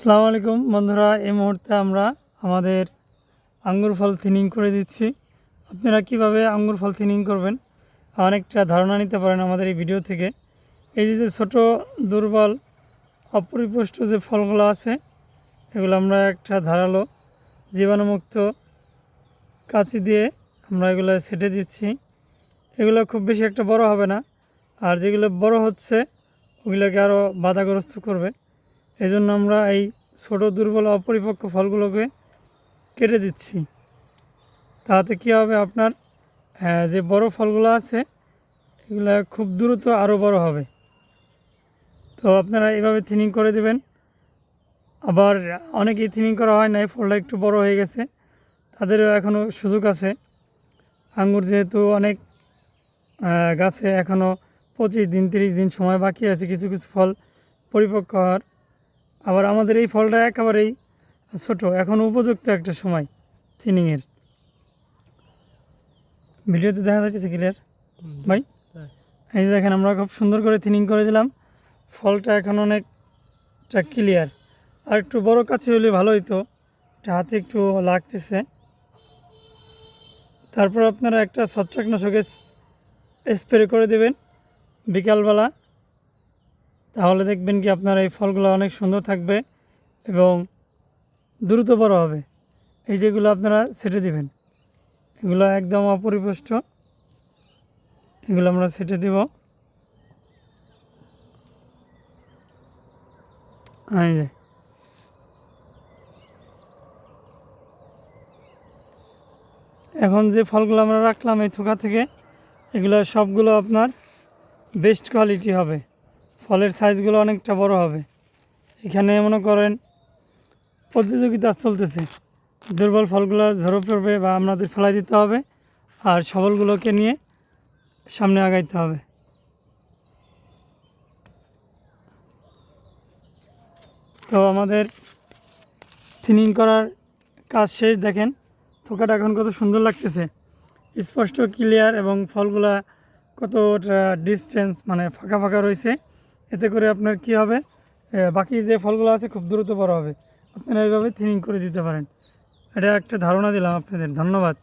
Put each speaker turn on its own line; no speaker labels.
আসসালামু আলাইকুম বন্ধুরা, এই মুহূর্তে আমরা আমাদের আঙ্গুর ফল থিনিং করে দিচ্ছি। আপনারা কিভাবে আঙ্গুর ফল থিনিং করবেন অনেকটা ধারণা নিতে পারেন আমাদের এই ভিডিও থেকে। এই যে ছোট দুর্বল অপরিপুষ্ট যে ফলগুলো আছে, এগুলো আমরা একটা ধারালো জীবাণুমুক্ত কাঁচি দিয়ে আমরা এগুলো ছেটে দিচ্ছি। এগুলো খুব বেশি একটা বড় হবে না, আর যেগুলো বড় হচ্ছে ওগুলোকে আরও বাধাগ্রস্ত করবে। এই জন্য আমরা এই ছোটো দুর্বল অপরিপক্ক ফলগুলোকে কেটে দিচ্ছি। তাতে কী হবে, আপনার যে বড় ফলগুলো আছে এগুলো খুব দ্রুত আরও বড় হবে। তো আপনারা এইভাবে থিনিং করে দেবেন। আবার অনেকেই থিনিং করা হয় না, এই ফলটা একটু বড় হয়ে গেছে, তাদেরও এখনও সুযোগ আছে। আঙ্গুর যেহেতু অনেক গাছে এখনও 25 দিন 30 দিন সময় বাকি আছে কিছু কিছু ফল পরিপক্ক হওয়ার। আবার আমাদের এই ফলটা একেবারেই ছোটো, এখন উপযুক্ত একটা সময় থিনিংয়ের। ভিডিওতে দেখা যাচ্ছে ক্লিয়ার ভাই? এই যে দেখেন, আমরা খুব সুন্দর করে থিনিং করে দিলাম। ফলটা এখন অনেকটা ক্লিয়ার। আর একটু বড় কাছে হলে ভালো হতো, এটা হাতে একটু লাগতেছে। তারপর আপনারা একটা ছত্রাকনাশকের স্প্রে করে দেবেন বিকালবেলা, তাহলে দেখবেন কি আপনার এই ফলগুলো অনেক সুন্দর থাকবে এবং দ্রুত বড় হবে। এই যেগুলো আপনারা ছেটে দিবেন, এগুলো একদম অপরিপুষ্ট, এগুলো আমরা ছেটে দেব। এই যে এখন যে ফলগুলো আমরা রাখলাম এই থোকা থেকে, এগুলো সবগুলো আপনার বেস্ট কোয়ালিটি হবে। ফলের সাইজগুলো অনেকটা বড় হবে। এখানে মনে করেন প্রতিযোগিতা চলতেছে, দুর্বল ফলগুলো ঝরে পড়বে বা আপনাদের ফেলাই দিতে হবে, আর সবলগুলোকে নিয়ে সামনে আগাইতে হবে। তো আমাদের থিনিং করার কাজ শেষ। দেখেন থোকাটা এখন কত সুন্দর লাগতেছে, স্পষ্ট ক্লিয়ার, এবং ফলগুলা কতটা ডিস্টেন্স মানে ফাঁকা ফাঁকা রয়েছে। এতে করে আপনার কি হবে, বাকি যে ফলগুলো আছে খুব দ্রুত বড় হবে। আপনারা এইভাবে থিনিং করে দিতে পারেন। এটা একটা ধারণা দিলাম আপনাদের। ধন্যবাদ।